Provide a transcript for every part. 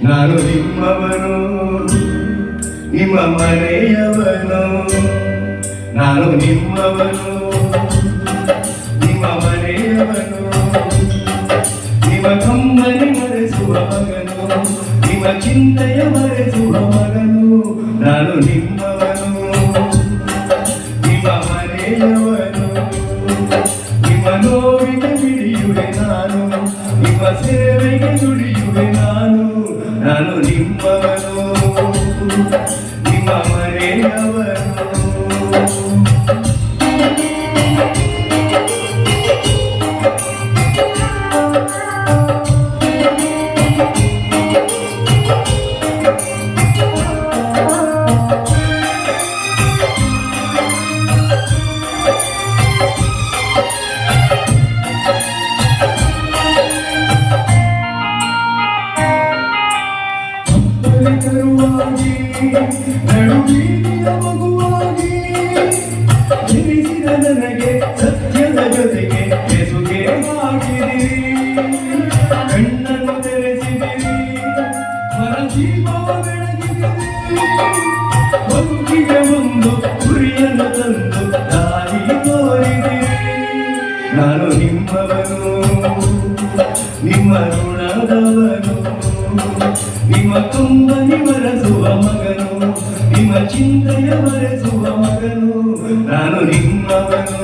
ನಾನು ನಿಮ್ಮವನು, ನಿಮ್ಮ ಮನೆಯವನು. ನಾನು ನಿಮ್ಮವನು, ನಿಮ್ಮ ಮನೆಯವನು. ನಿಮ್ಮ ಕಮ್ಮನೆ ಮರೆಸುವ ಮಗನು, ನಿಮ್ಮ ಚಿಂತೆಯ ಮರೆಸುವ ಮಗನು. ನಾನು ನಿಮ್ಮವನು, ನಿಮ್ಮ ಮನೆಯವನು. ನಿಮ್ಮ ನೋವಿಗೆ ಮಿಡಿಯುವೆ ನಾನು, ನಿಮ್ಮ ಸೇವೆಗೆ ದುಡಿಯುವೆ ನಾನು. ನಾನು ನಿಮ್ಮವನು, ನಿಮ್ಮ ಮನೆಯವನು. ಕರುವಾಗಿ ನಡುಬೀದಿಯ ಮಗುವಾಗಿ ಜನಿಸಿದ ನನಗೆ ಸತ್ಯದ ಜೊತೆಗೆ ಬೆಸುಗೆ ಹಾಕಿದಿರಿ. ಕಣ್ಣನ್ನು ತೆರೆಸಿದಿರಿ, ಹೊರದೀಪವ ಬೆಳಗಿದಿರಿ. ಬದುಕಿಗೆ ಒಂದು ಗುರಿಯನ್ನು ತಂದು ದಾರಿ ತೋರಿದಿರಿ. ನಾನು ನಿಮ್ಮವನು, ನಿಮ್ಮ ಋಣದವನು. ನಿಮ್ಮ ತುಂಬನಿ ಮರೆಸುವ ಮಗನು, ನಿಮ್ಮ ಚಿಂತೆಯ ಮರೆಸುವ ಮಗನು. ನಾನು ನಿಮ್ಮವನು,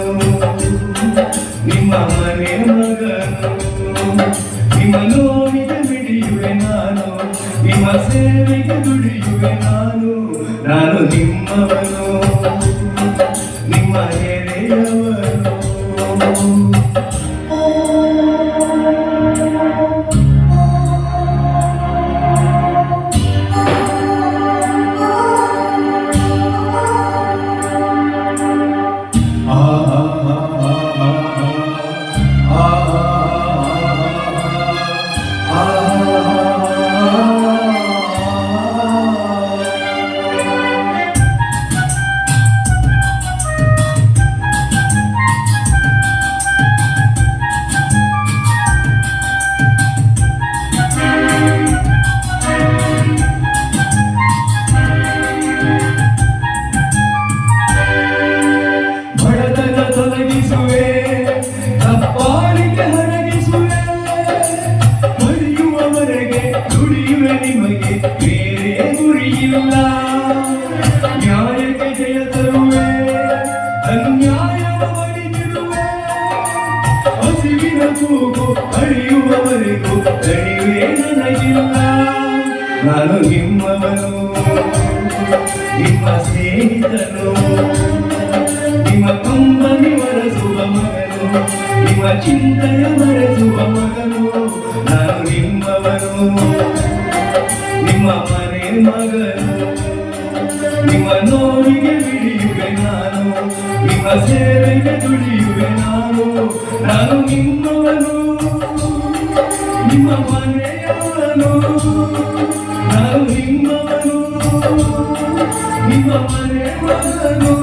ನಿಮ್ಮ ಮನೆ ಮಗನು. ನಿಮ್ಮ ನೋವಿಗೆ ಮಿಡಿಯುವೆ ನಾನು, ನಿಮ್ಮ ಸೇವೆಗೆ ದುಡಿಯುವೆ ನಾನು. ನಾನು ನಿಮ್ಮವನು, ನಿಮ್ಮ ನೆರೆಯವನು. ನಿಮಗೆ ಬೇರೆ ಗುರಿಯಿಲ್ಲ. ನ್ಯಾಯಕ್ಕೆ ಜಯ ತರುವೆ, ಅನ್ಯಾಯವ ಬಡಿದಿಡುವೆ. ಹಸಿವಿನ ಕೂಗು ಅಳಿಯುವವರೆಗೂ ತಣಿವೆ ನನಗಿಲ್ಲ. ನಾನು ನಿಮ್ಮವನು, ನಿಮ್ಮ ಸ್ನೇಹಿತನು. ನಿಮ್ಮ ಕಂಬನಿ ಮರೆಸುವ ಮಗನು, ನಿಮ್ಮ ಚಿಂತೆಯ ಮರೆಸುವ ಮಗನು. ನಾನು ನಿಮ್ಮವನು, ನಿಮ್ಮ ಮನೆ ಮಗನು. ನಿಮ್ಮ ನೋವಿಗೆ ಬಿಡಿಯುವೆ ನಾನು, ನಿಮ್ಮ ಸೇವೆಗೆ ದುಡಿಯುವೆ ನಾನು. ನಾನು ನಿಮ್ಮವನು, ನಿಮ್ಮ ಮನೆಯವನು. ನಾನು ನಿಮ್ಮವನು, ನಿಮ್ಮ ಮನೆ ಮಗನು.